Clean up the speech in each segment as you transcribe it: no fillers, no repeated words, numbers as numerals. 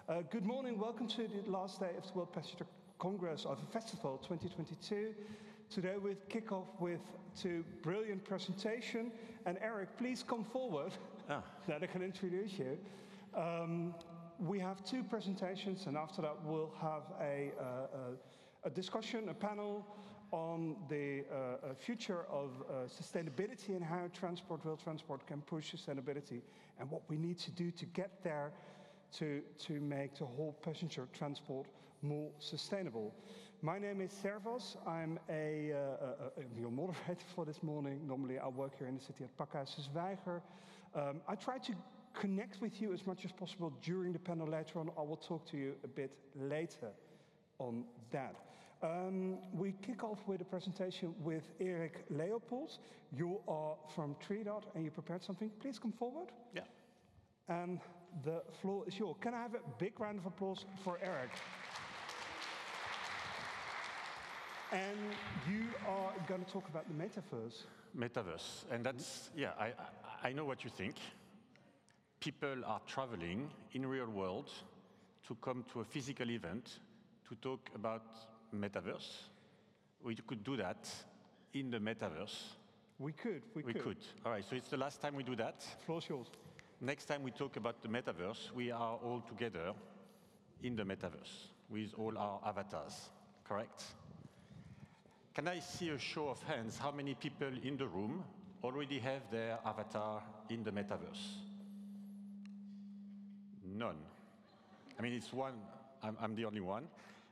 Good morning, welcome to the last day of the World Passenger Congress of Festival 2022. Today we kick off with two brilliant presentations. And Eric, please come forward. Then I can introduce you. We have two presentations, and after that we'll have a discussion, a panel on the future of sustainability and how rail transport can push sustainability and what we need to do to get there to make the whole passenger transport more sustainable. My name is Servos. I'm your moderator for this morning. Normally I work here in the city at Pakhuizen-Zwijger. I try to connect with you as much as possible during the panel later on. I will talk to you a bit later on that. We kick off with a presentation with Eric Leopold. You are from Threedot and you prepared something. Please come forward. Yeah. And the floor is yours. Can I have a big round of applause for Eric? And you are going to talk about the Metaverse. Metaverse, and that's, yeah, I know what you think. People are traveling in real world to come to a physical event to talk about Metaverse. We could do that in the Metaverse. We could. All right, so it's the last time we do that. Floor's yours. Next time we talk about the Metaverse, we are all together in the Metaverse with all our avatars, correct? Can I see a show of hands? How many people in the room already have their avatar in the Metaverse? None. I mean, it's one. I'm the only one.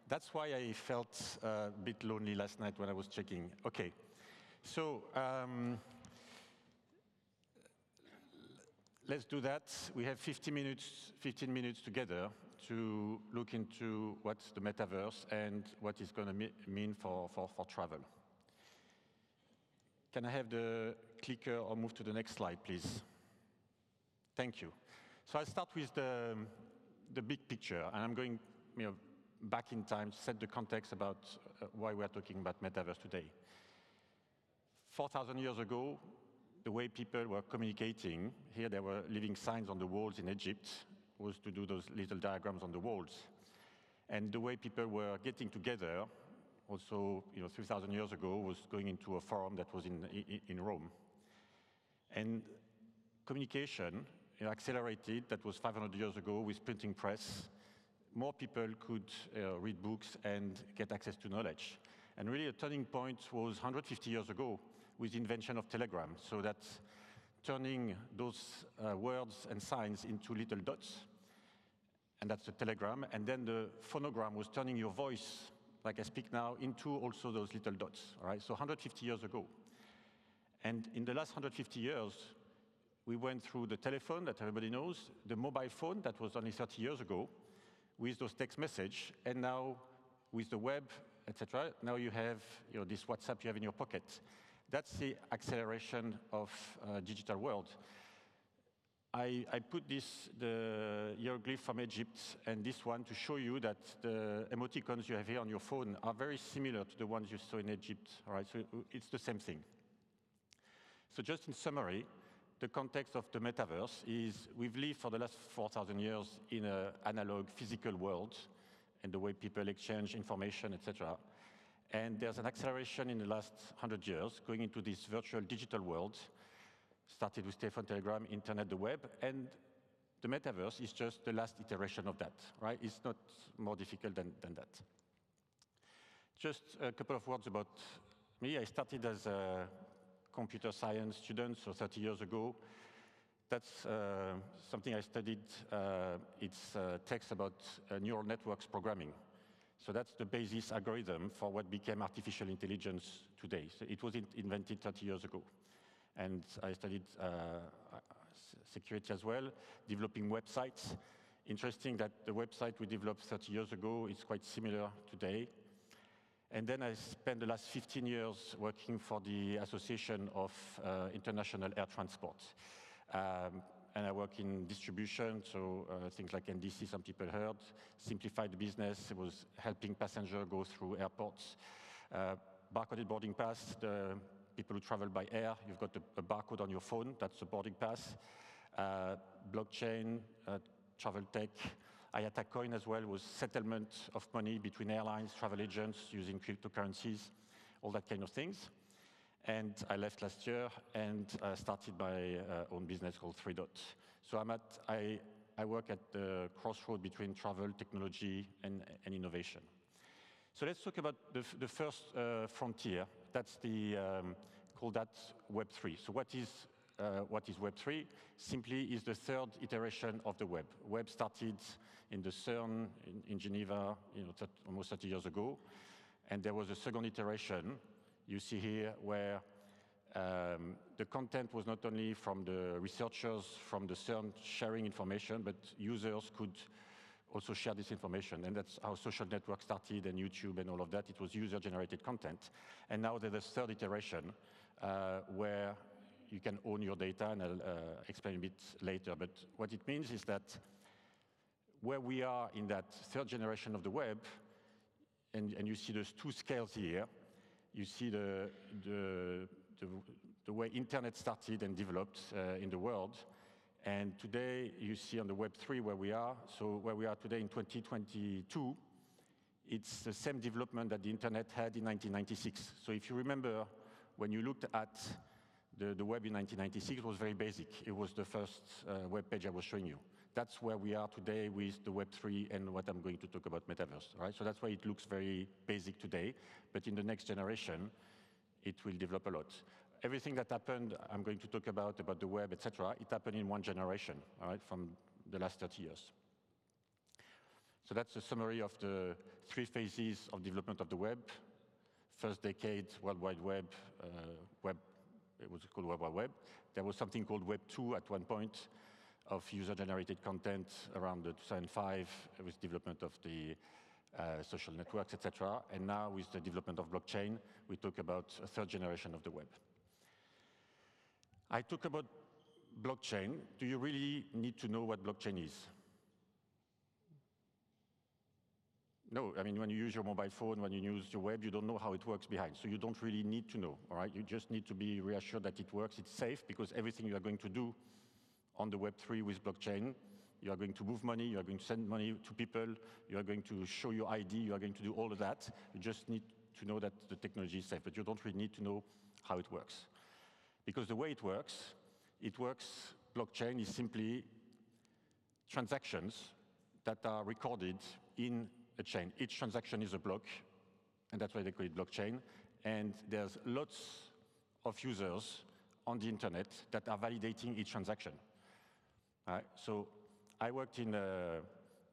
That's why I felt a bit lonely last night when I was checking. Okay, so let's do that. We have 15 minutes together to look into what's the Metaverse and what it's going to mean for travel. Can I have the clicker or move to the next slide, please? Thank you. So I'll start with the big picture, and I'm going back in time to set the context about why we are talking about Metaverse today. 4,000 years ago, the way people were communicating, here they were leaving signs on the walls in Egypt, was to do those little diagrams on the walls. And the way people were getting together, also 3,000 years ago, was going into a forum that was in Rome. And communication accelerated, that was 500 years ago with printing press. More people could read books and get access to knowledge. And really a turning point was 150 years ago with the invention of telegram. So that's turning those words and signs into little dots. And that's the telegram. And then the phonogram was turning your voice, like I speak now, into also those little dots. All right? So 150 years ago. And in the last 150 years, we went through the telephone that everybody knows, the mobile phone that was only 30 years ago, with those text message, and now with the web, etc. Now you have this WhatsApp you have in your pocket. That's the acceleration of digital world. I put the hieroglyph from Egypt and this one to show you that the emoticons you have here on your phone are very similar to the ones you saw in Egypt. All right, so it's the same thing. So just in summary, the context of the Metaverse is we've lived for the last 4,000 years in an analog physical world and the way people exchange information, etc. And there's an acceleration in the last 100 years going into this virtual digital world, started with telephone, telegram, internet, the web, and the Metaverse is just the last iteration of that, right? It's not more difficult than that. Just a couple of words about me. I started as a computer science student, so 30 years ago. That's something I studied. It's text about neural networks programming. So that's the basis algorithm for what became artificial intelligence today. So it was invented 30 years ago. And I studied security as well, developing websites. Interesting that the website we developed 30 years ago is quite similar today. And then I spent the last 15 years working for the Association of International Air Transport. And I work in distribution, so things like NDC, some people heard, simplified the business. It was helping passengers go through airports. Barcoded boarding pass, the people who travel by air, you've got a barcode on your phone, that's the boarding pass. Blockchain, travel tech, IATA Coin as well was settlement of money between airlines, travel agents using cryptocurrencies, all that kind of things. And I left last year and started my own business called Threedot. So I work at the crossroad between travel, technology, and innovation. So let's talk about the first frontier. That's call that Web3. So what is Web3? Simply is the third iteration of the web. Web started in the CERN in Geneva, almost 30 years ago, and there was a second iteration. You see here where the content was not only from the researchers from the CERN sharing information, but users could also share this information. And that's how social networks started and YouTube and all of that. It was user-generated content. And now there's a third iteration where you can own your data, and I'll explain a bit later. But what it means is that where we are in that third generation of the web, and you see those two scales here, you see the way internet started and developed in the world. And today, you see on the Web3 where we are. So where we are today in 2022, it's the same development that the internet had in 1996. So if you remember, when you looked at the web in 1996, it was very basic. It was the first web page I was showing you. That's where we are today with the Web3 and what I'm going to talk about Metaverse, right? So that's why it looks very basic today, but in the next generation, it will develop a lot. Everything that happened, I'm going to talk about the web, etc., it happened in one generation, all right, from the last 30 years. So that's a summary of the 3 phases of development of the web. First decade, World Wide Web, it was called World Wide Web. There was something called Web 2 at one point, of user-generated content around 2005 with development of the social networks, etc. And now with the development of blockchain, we talk about a third generation of the web. I talk about blockchain. Do you really need to know what blockchain is? No, I mean, when you use your mobile phone, when you use your web, you don't know how it works behind. So you don't really need to know, all right? You just need to be reassured that it works, it's safe, because everything you are going to do on the Web3 with blockchain, you are going to move money, you are going to send money to people, you are going to show your ID, you are going to do all of that. You just need to know that the technology is safe, but you don't really need to know how it works. Because the way it works, blockchain is simply transactions that are recorded in a chain. Each transaction is a block, and that's why they call it blockchain. And there's lots of users on the internet that are validating each transaction. So I worked in an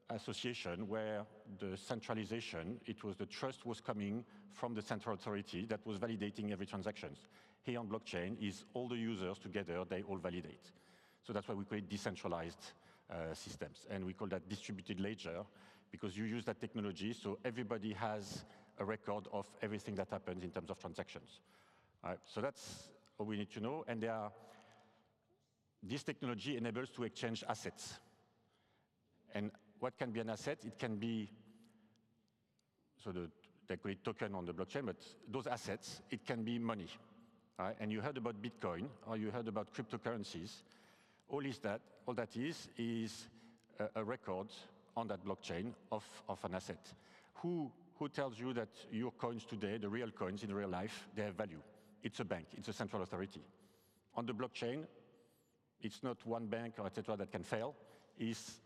association where the centralization, the trust was coming from the central authority that was validating every transaction. Here on blockchain is all the users together, they all validate. So that's why we call it decentralized systems. And we call that distributed ledger, because you use that technology so everybody has a record of everything that happens in terms of transactions. So that's all we need to know. And this technology enables to exchange assets. And what can be an asset? It can be, they call it token on the blockchain, but those assets, it can be money. And you heard about Bitcoin, or you heard about cryptocurrencies. All that is a record on that blockchain of an asset. Who tells you that your coins today, the real coins in real life, they have value? It's a bank, it's a central authority. On the blockchain, it's not one bank or etc. that can fail. It's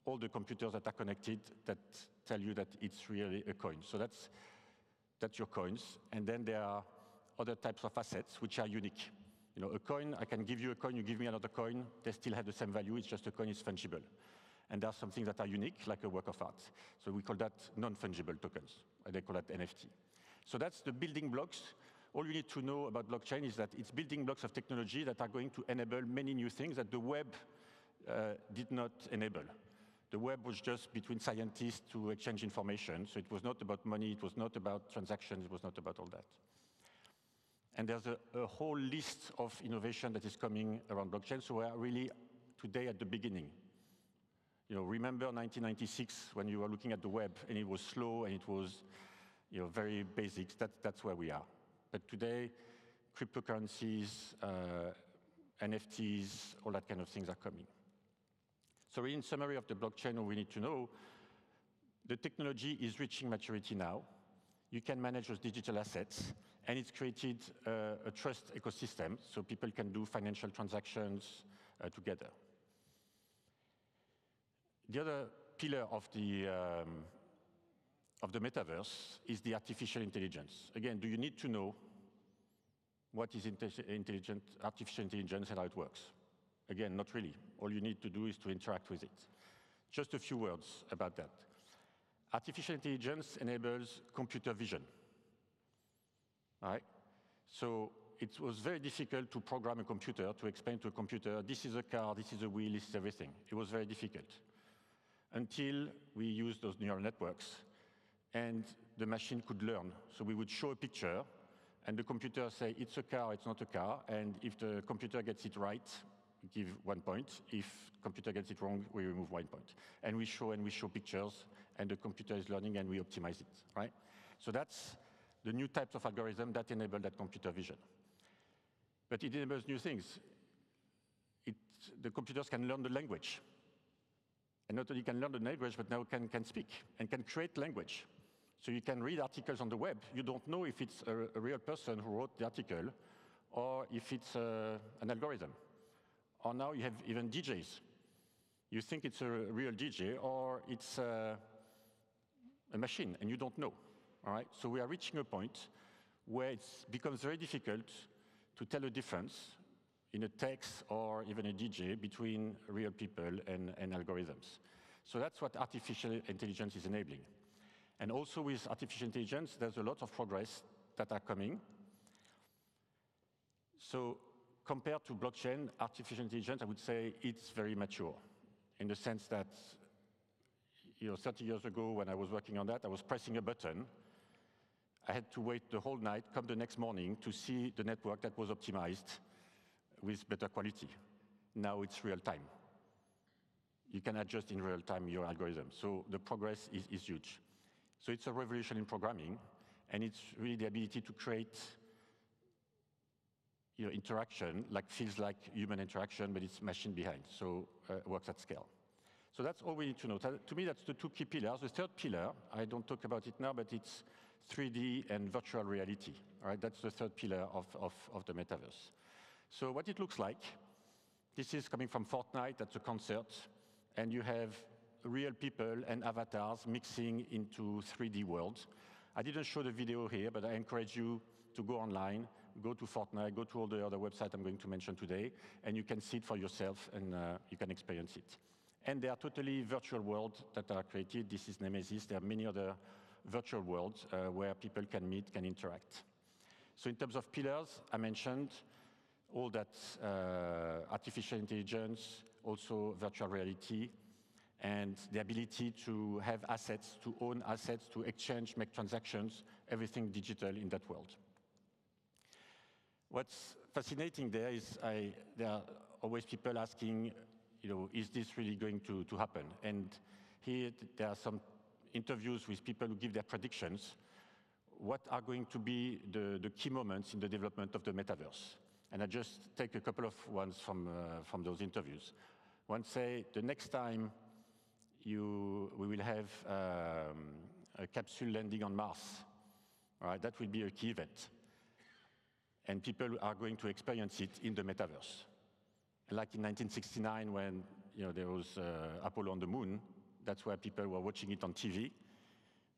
all the computers that are connected that tell you that it's really a coin. So that's your coins. And then there are other types of assets which are unique. You know, a coin, I can give you a coin, you give me another coin, they still have the same value, it's just a coin is fungible. And there are some things that are unique, like a work of art. So we call that non-fungible tokens, and they call that NFT. So that's the building blocks. All you need to know about blockchain is that it's building blocks of technology that are going to enable many new things that the web did not enable. The web was just between scientists to exchange information, so it was not about money, it was not about transactions, it was not about all that. And there's a whole list of innovation that is coming around blockchain, so we are really today at the beginning. You know, remember 1996 when you were looking at the web and it was slow and it was, you know, very basic. That's where we are. But today, cryptocurrencies, NFTs, all that kind of things are coming. So in summary of the blockchain, what we need to know, the technology is reaching maturity now. You can manage those digital assets, and it's created a trust ecosystem, so people can do financial transactions together. The other pillar of the metaverse is the artificial intelligence. Again, do you need to know what is artificial intelligence and how it works? Again, not really. All you need to do is to interact with it. Just a few words about that. Artificial intelligence enables computer vision. All right? So it was very difficult to program a computer, to explain to a computer, this is a car, this is a wheel, this is everything. It was very difficult until we used those neural networks and the machine could learn. So we would show a picture and the computer say, it's a car, it's not a car. And if the computer gets it right, we give 1 point. If the computer gets it wrong, we remove 1 point. And we show pictures and the computer is learning and we optimize it, right? So that's the new types of algorithm that enable that computer vision. But it enables new things. The computers can learn the language. And not only can learn the language, but now can speak and can create language. So you can read articles on the web. You don't know if it's a real person who wrote the article or if it's an algorithm. Or now you have even DJs. You think it's a real DJ or it's a machine, and you don't know. All right? So we are reaching a point where it becomes very difficult to tell a difference in a text or even a DJ between real people and algorithms. So that's what artificial intelligence is enabling. And also with artificial intelligence, there's a lot of progress that are coming. So compared to blockchain, artificial intelligence, I would say it's very mature in the sense that 30 years ago when I was working on that, I was pressing a button. I had to wait the whole night, come the next morning to see the network that was optimized with better quality. Now it's real time. You can adjust in real time your algorithm. So the progress is huge. So it's a revolution in programming, and it's really the ability to create interaction, feels like human interaction, but it's machine behind, so works at scale. So that's all we need to know. To me, that's the two key pillars. The third pillar, I don't talk about it now, but it's 3D and virtual reality. All right, that's the third pillar of the metaverse. So what it looks like, this is coming from Fortnite, that's a concert, and you have real people and avatars mixing into 3D worlds. I didn't show the video here, but I encourage you to go online, go to Fortnite, go to all the other websites I'm going to mention today, and you can see it for yourself and you can experience it. And there are totally virtual worlds that are created. This is Nemesis. There are many other virtual worlds where people can meet, can interact. So in terms of pillars, I mentioned all that artificial intelligence, also virtual reality, and the ability to have assets, to own assets, to exchange, make transactions, everything digital in that world. What's fascinating there is there are always people asking, is this really going to happen? And here there are some interviews with people who give their predictions. What are going to be the key moments in the development of the metaverse? And I just take a couple of ones from those interviews. One say, the next time we will have a capsule landing on Mars, all right, that will be a key event. And people are going to experience it in the metaverse. Like in 1969, when there was Apollo on the moon, that's where people were watching it on TV.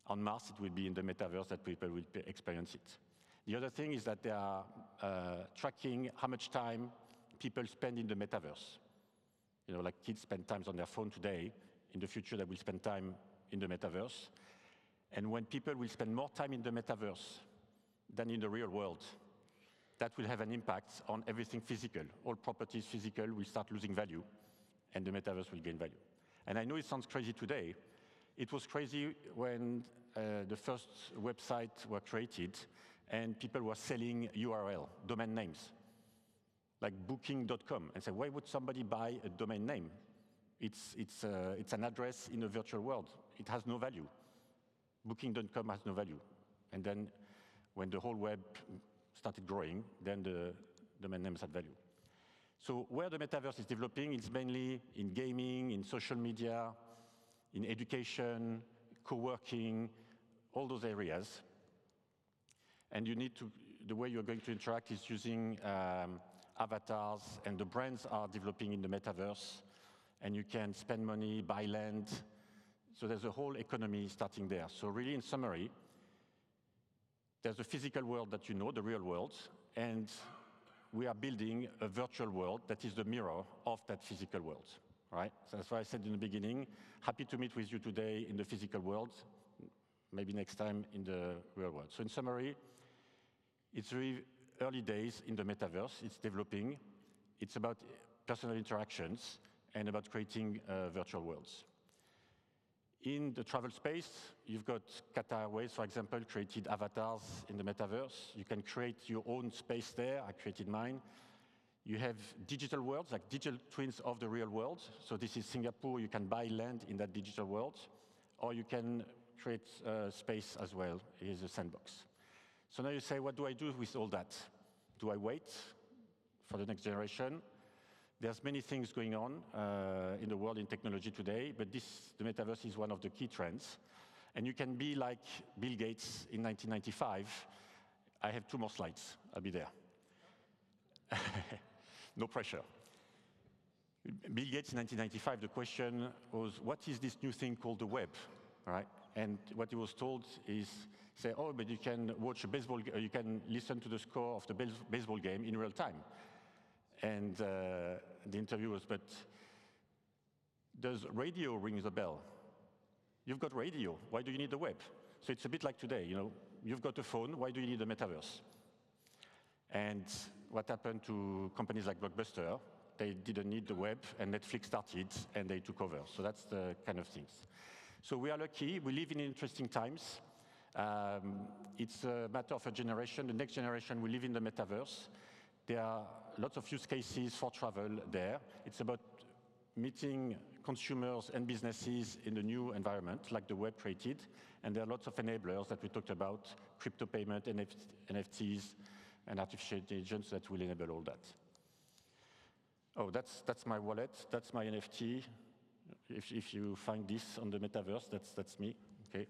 On Mars, it will be in the metaverse that people will experience it. The other thing is that they are tracking how much time people spend in the metaverse. Like kids spend time on their phone today. In the future, they will spend time in the metaverse. And when people will spend more time in the metaverse than in the real world, that will have an impact on everything physical. All properties physical will start losing value, and the metaverse will gain value. And I know it sounds crazy today. It was crazy when the first websites were created, and people were selling URL, domain names, like booking.com, and say, why would somebody buy a domain name? It's an address in a virtual world. It has no value. Booking.com has no value. And then when the whole web started growing, then the domain names had value. So where the metaverse is developing, it's mainly in gaming, in social media, in education, co-working, all those areas. And you need to, the way you're going to interact is using avatars, and the brands are developing in the metaverse, and you can spend money, buy land. So there's a whole economy starting there. So really, in summary, there's a physical world that you know, the real world, and we are building a virtual world that is the mirror of that physical world, right? So that's why I said in the beginning, happy to meet with you today in the physical world, maybe next time in the real world. So in summary, it's really early days in the metaverse. It's developing. It's about personal interactions and about creating virtual worlds. In the travel space, you've got Qatar Airways, for example, created avatars in the metaverse. You can create your own space there. I created mine. You have digital worlds, like digital twins of the real world. So this is Singapore. You can buy land in that digital world, or you can create space as well. Here's a sandbox. So now you say, what do I do with all that? Do I wait for the next generation? There's many things going on in the world in technology today, but the metaverse is one of the key trends. And you can be like Bill Gates in 1995. I have 2 more slides. I'll be there. No pressure. Bill Gates in 1995, the question was, what is this new thing called the web? All right? And what he was told is, say, oh, but you can watch a baseball, you can listen to the score of the baseball game in real time. And the interview was, but does radio ring the bell? You've got radio, why do you need the web? So it's a bit like today, you know, you've got a phone, why do you need a metaverse? And what happened to companies like Blockbuster, they didn't need the web, and Netflix started, and they took over. So that's the kind of things. So we are lucky, we live in interesting times. It's a matter of a generation. The next generation will live in the metaverse. There are lots of use cases for travel there. It's about meeting consumers and businesses in the new environment, like the web created. And there are lots of enablers that we talked about, crypto payment, NFTs, and artificial intelligence that will enable all that. Oh, that's my wallet. That's my NFT. If you find this on the metaverse, that's me. Okay.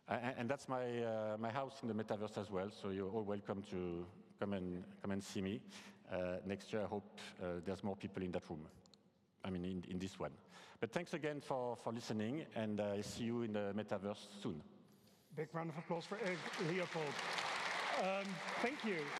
And that's my house in the metaverse as well. So you're all welcome to come and see me. Next year, I hope there's more people in that room. I mean, in this one. But thanks again for listening, and I see you in the metaverse soon. Big round of applause for Eric Leopold. Thank you.